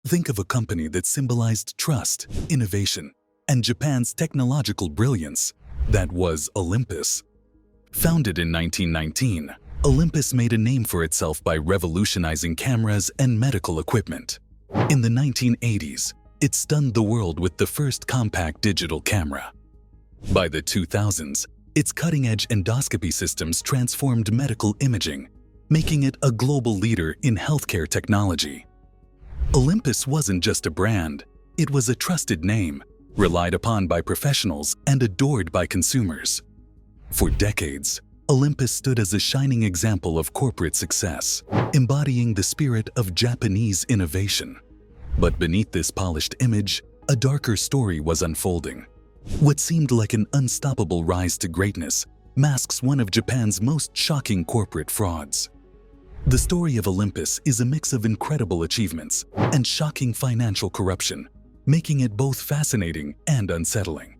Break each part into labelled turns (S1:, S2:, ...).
S1: Think of a company that symbolized trust, innovation, and Japan's technological brilliance. That was Olympus. Founded in 1919, Olympus made a name for itself by revolutionizing cameras and medical equipment. In the 1980s, it stunned the world with the first compact digital camera. By the 2000s, its cutting-edge endoscopy systems transformed medical imaging, making it a global leader in healthcare technology. Olympus wasn't just a brand, it was a trusted name, relied upon by professionals and adored by consumers. For decades, Olympus stood as a shining example of corporate success, embodying the spirit of Japanese innovation. But beneath this polished image, a darker story was unfolding. What seemed like an unstoppable rise to greatness masks one of Japan's most shocking corporate frauds. The story of Olympus is a mix of incredible achievements and shocking financial corruption, making it both fascinating and unsettling.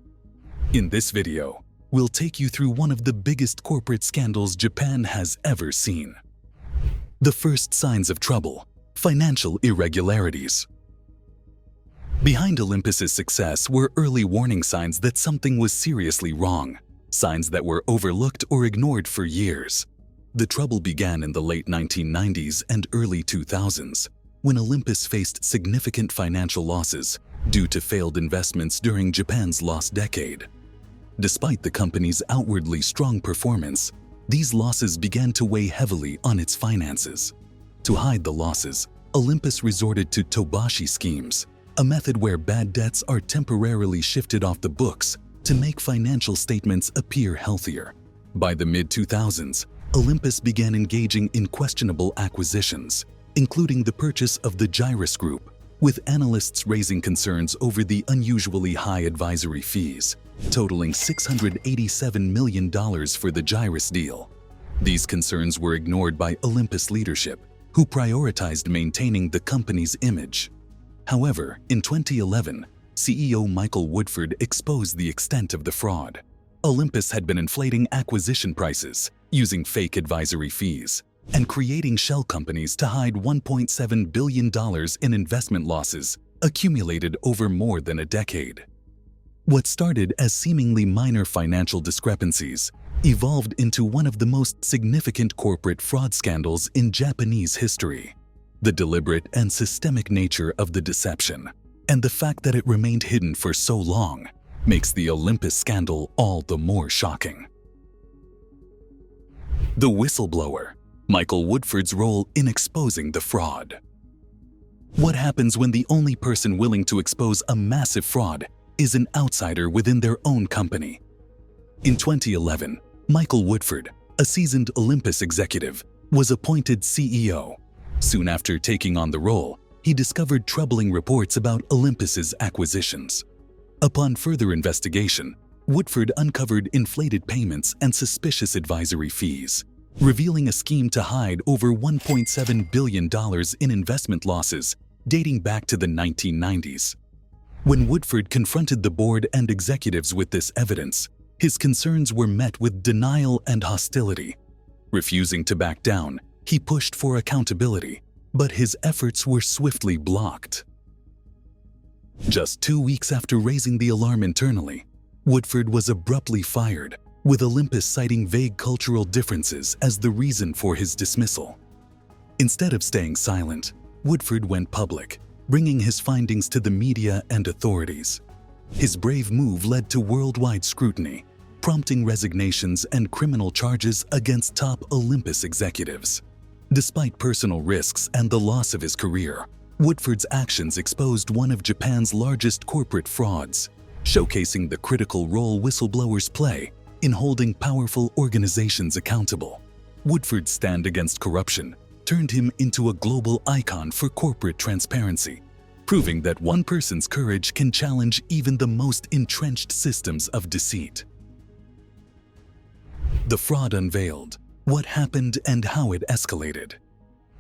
S1: In this video, we'll take you through one of the biggest corporate scandals Japan has ever seen. The first signs of trouble: financial irregularities. Behind Olympus's success were early warning signs that something was seriously wrong, signs that were overlooked or ignored for years. The trouble began in the late 1990s and early 2000s, when Olympus faced significant financial losses due to failed investments during Japan's lost decade. Despite the company's outwardly strong performance, these losses began to weigh heavily on its finances. To hide the losses, Olympus resorted to tobashi schemes, a method where bad debts are temporarily shifted off the books to make financial statements appear healthier. By the mid-2000s, Olympus began engaging in questionable acquisitions, including the purchase of the Gyrus Group, with analysts raising concerns over the unusually high advisory fees, totaling $687 million for the Gyrus deal. These concerns were ignored by Olympus leadership, who prioritized maintaining the company's image. However, in 2011, CEO Michael Woodford exposed the extent of the fraud. Olympus had been inflating acquisition prices, using fake advisory fees, and creating shell companies to hide $1.7 billion in investment losses accumulated over more than a decade. What started as seemingly minor financial discrepancies evolved into one of the most significant corporate fraud scandals in Japanese history. The deliberate and systemic nature of the deception, and the fact that it remained hidden for so long, makes the Olympus scandal all the more shocking. The whistleblower: Michael Woodford's role in exposing the fraud. What happens when the only person willing to expose a massive fraud is an outsider within their own company? In 2011, Michael Woodford, a seasoned Olympus executive, was appointed CEO. Soon after taking on the role, he discovered troubling reports about Olympus's acquisitions. Upon further investigation, Woodford uncovered inflated payments and suspicious advisory fees, revealing a scheme to hide over $1.7 billion in investment losses dating back to the 1990s. When Woodford confronted the board and executives with this evidence, his concerns were met with denial and hostility. Refusing to back down, he pushed for accountability, but his efforts were swiftly blocked. Just 2 weeks after raising the alarm internally, Woodford was abruptly fired, with Olympus citing vague cultural differences as the reason for his dismissal. Instead of staying silent, Woodford went public, bringing his findings to the media and authorities. His brave move led to worldwide scrutiny, prompting resignations and criminal charges against top Olympus executives. Despite personal risks and the loss of his career, Woodford's actions exposed one of Japan's largest corporate frauds, showcasing the critical role whistleblowers play in holding powerful organizations accountable. Woodford's stand against corruption turned him into a global icon for corporate transparency, proving that one person's courage can challenge even the most entrenched systems of deceit. The fraud unveiled: what happened and how it escalated.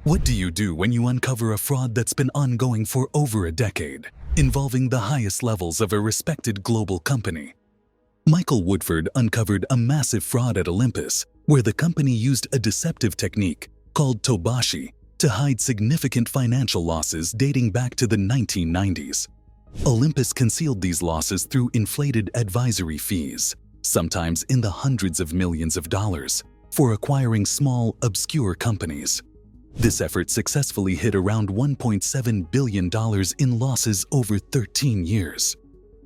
S1: What do you do when you uncover a fraud that's been ongoing for over a decade, involving the highest levels of a respected global company? Michael Woodford uncovered a massive fraud at Olympus, where the company used a deceptive technique called tobashi to hide significant financial losses dating back to the 1990s. Olympus concealed these losses through inflated advisory fees, sometimes in the hundreds of millions of dollars, for acquiring small, obscure companies. This effort successfully hid around $1.7 billion in losses over 13 years.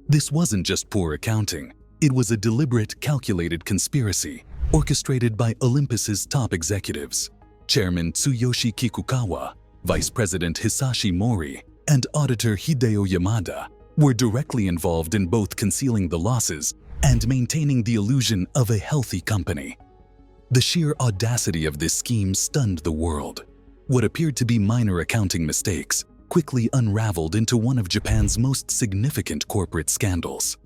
S1: This wasn't just poor accounting, it was a deliberate, calculated conspiracy orchestrated by Olympus's top executives. Chairman Tsuyoshi Kikukawa, Vice President Hisashi Mori, and Auditor Hideo Yamada were directly involved in both concealing the losses and maintaining the illusion of a healthy company. The sheer audacity of this scheme stunned the world. What appeared to be minor accounting mistakes quickly unraveled into one of Japan's most significant corporate scandals.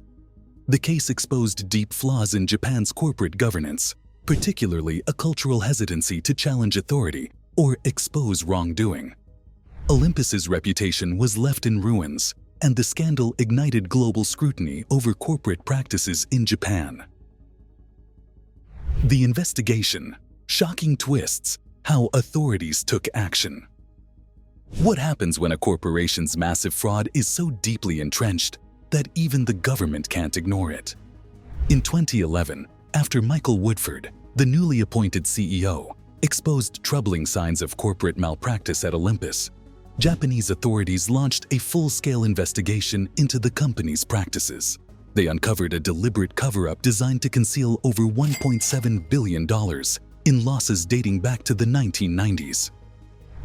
S1: The case exposed deep flaws in Japan's corporate governance, particularly a cultural hesitancy to challenge authority or expose wrongdoing. Olympus's reputation was left in ruins, and the scandal ignited global scrutiny over corporate practices in Japan. The investigation, shocking twists, how authorities took action. What happens when a corporation's massive fraud is so deeply entrenched that even the government can't ignore it? In 2011, after Michael Woodford, the newly appointed CEO, exposed troubling signs of corporate malpractice at Olympus, Japanese authorities launched a full-scale investigation into the company's practices. They uncovered a deliberate cover-up designed to conceal over $1.7 billion in losses dating back to the 1990s.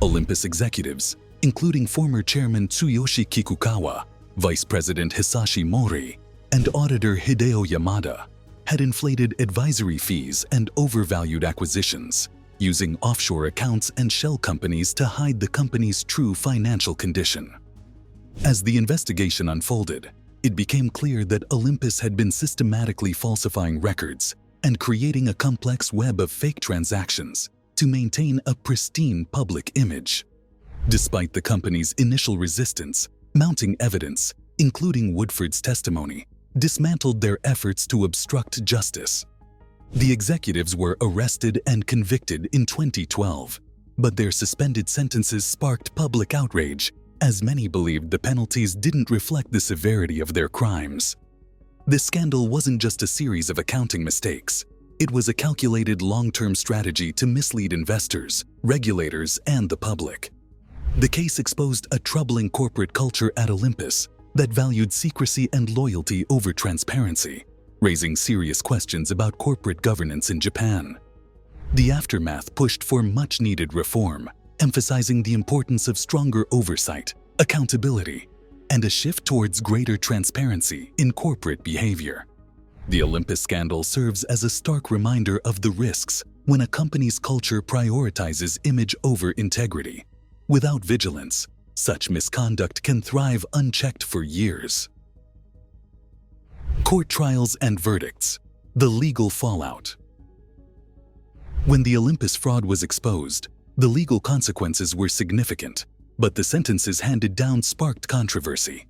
S1: Olympus executives, including former chairman Tsuyoshi Kikukawa, Vice President Hisashi Mori, and Auditor Hideo Yamada, had inflated advisory fees and overvalued acquisitions, using offshore accounts and shell companies to hide the company's true financial condition. As the investigation unfolded, it became clear that Olympus had been systematically falsifying records and creating a complex web of fake transactions to maintain a pristine public image. Despite the company's initial resistance, mounting evidence, including Woodford's testimony, dismantled their efforts to obstruct justice. The executives were arrested and convicted in 2012, but their suspended sentences sparked public outrage, as many believed the penalties didn't reflect the severity of their crimes. This scandal wasn't just a series of accounting mistakes. It was a calculated long-term strategy to mislead investors, regulators, and the public. The case exposed a troubling corporate culture at Olympus that valued secrecy and loyalty over transparency, raising serious questions about corporate governance in Japan. The aftermath pushed for much-needed reform, emphasizing the importance of stronger oversight, accountability, and a shift towards greater transparency in corporate behavior. The Olympus scandal serves as a stark reminder of the risks when a company's culture prioritizes image over integrity. Without vigilance, such misconduct can thrive unchecked for years. Court trials and verdicts. The legal fallout. When the Olympus fraud was exposed, the legal consequences were significant, but the sentences handed down sparked controversy.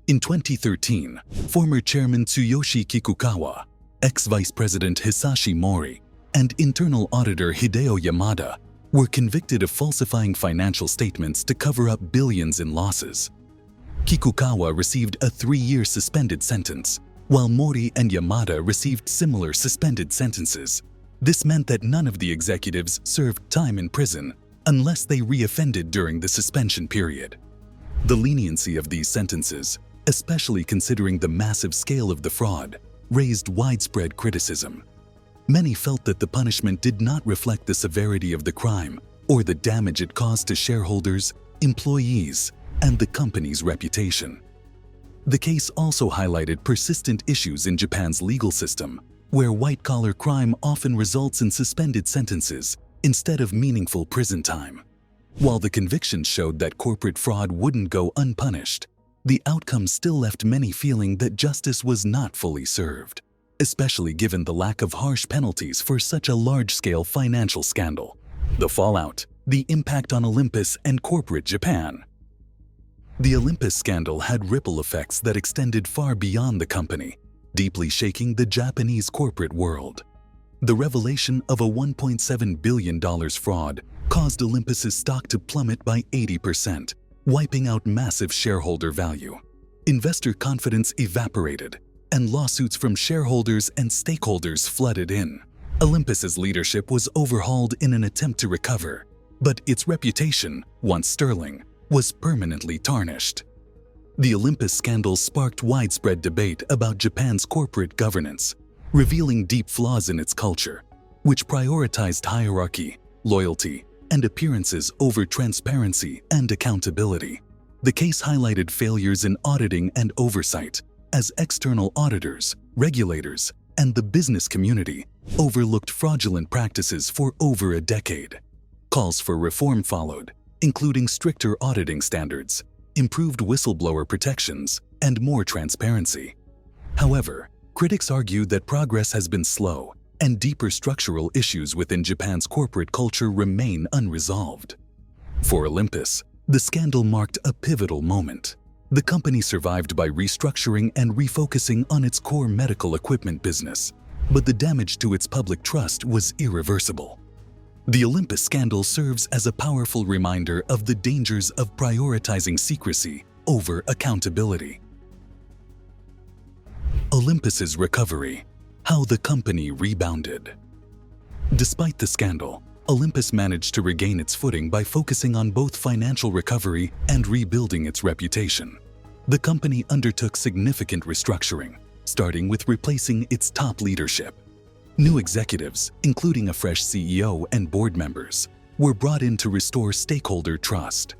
S1: In 2013, former chairman Tsuyoshi Kikukawa, ex-vice president Hisashi Mori, and internal auditor Hideo Yamada were convicted of falsifying financial statements to cover up billions in losses. Kikukawa received a 3-year suspended sentence, while Mori and Yamada received similar suspended sentences. This meant that none of the executives served time in prison unless they reoffended during the suspension period. The leniency of these sentences, especially considering the massive scale of the fraud, raised widespread criticism. Many felt that the punishment did not reflect the severity of the crime or the damage it caused to shareholders, employees, and the company's reputation. The case also highlighted persistent issues in Japan's legal system, where white-collar crime often results in suspended sentences instead of meaningful prison time. While the convictions showed that corporate fraud wouldn't go unpunished, the outcome still left many feeling that justice was not fully served, especially given the lack of harsh penalties for such a large-scale financial scandal. The fallout, the impact on Olympus and corporate Japan. The Olympus scandal had ripple effects that extended far beyond the company, deeply shaking the Japanese corporate world. The revelation of a $1.7 billion fraud caused Olympus's stock to plummet by 80%, wiping out massive shareholder value. Investor confidence evaporated, and lawsuits from shareholders and stakeholders flooded in. Olympus's leadership was overhauled in an attempt to recover, but its reputation, once sterling, was permanently tarnished. The Olympus scandal sparked widespread debate about Japan's corporate governance, revealing deep flaws in its culture, which prioritized hierarchy, loyalty, and appearances over transparency and accountability. The case highlighted failures in auditing and oversight, as external auditors, regulators, and the business community overlooked fraudulent practices for over a decade. Calls for reform followed, including stricter auditing standards, improved whistleblower protections, and more transparency. However, critics argued that progress has been slow, and deeper structural issues within Japan's corporate culture remain unresolved. For Olympus, the scandal marked a pivotal moment. The company survived by restructuring and refocusing on its core medical equipment business, but the damage to its public trust was irreversible. The Olympus scandal serves as a powerful reminder of the dangers of prioritizing secrecy over accountability. Olympus's recovery: how the company rebounded. Despite the scandal, Olympus managed to regain its footing by focusing on both financial recovery and rebuilding its reputation. The company undertook significant restructuring, starting with replacing its top leadership. New executives, including a fresh CEO and board members, were brought in to restore stakeholder trust.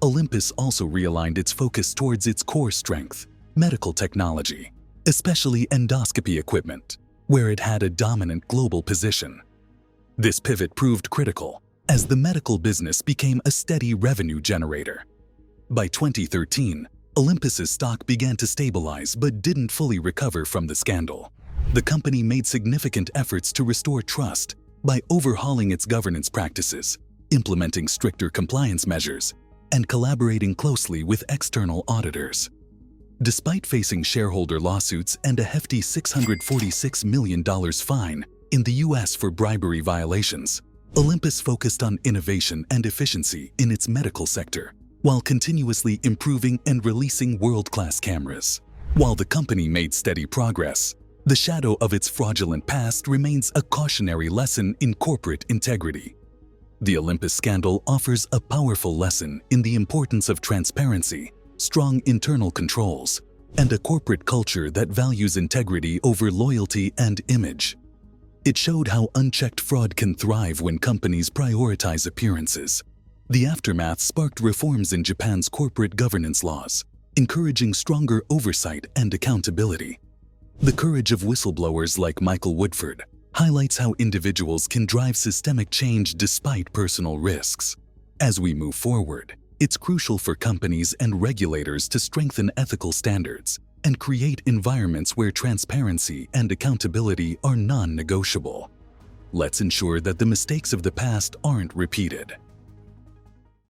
S1: Olympus also realigned its focus towards its core strength, medical technology, especially endoscopy equipment, where it had a dominant global position. This pivot proved critical, as the medical business became a steady revenue generator. By 2013, Olympus's stock began to stabilize but didn't fully recover from the scandal. The company made significant efforts to restore trust by overhauling its governance practices, implementing stricter compliance measures, and collaborating closely with external auditors. Despite facing shareholder lawsuits and a hefty $646 million fine in the US for bribery violations, Olympus focused on innovation and efficiency in its medical sector, while continuously improving and releasing world-class cameras. While the company made steady progress, the shadow of its fraudulent past remains a cautionary lesson in corporate integrity. The Olympus scandal offers a powerful lesson in the importance of transparency, strong internal controls, and a corporate culture that values integrity over loyalty and image. It showed how unchecked fraud can thrive when companies prioritize appearances. The aftermath sparked reforms in Japan's corporate governance laws, encouraging stronger oversight and accountability. The courage of whistleblowers like Michael Woodford highlights how individuals can drive systemic change despite personal risks. As we move forward, it's crucial for companies and regulators to strengthen ethical standards and create environments where transparency and accountability are non-negotiable. Let's ensure that the mistakes of the past aren't repeated.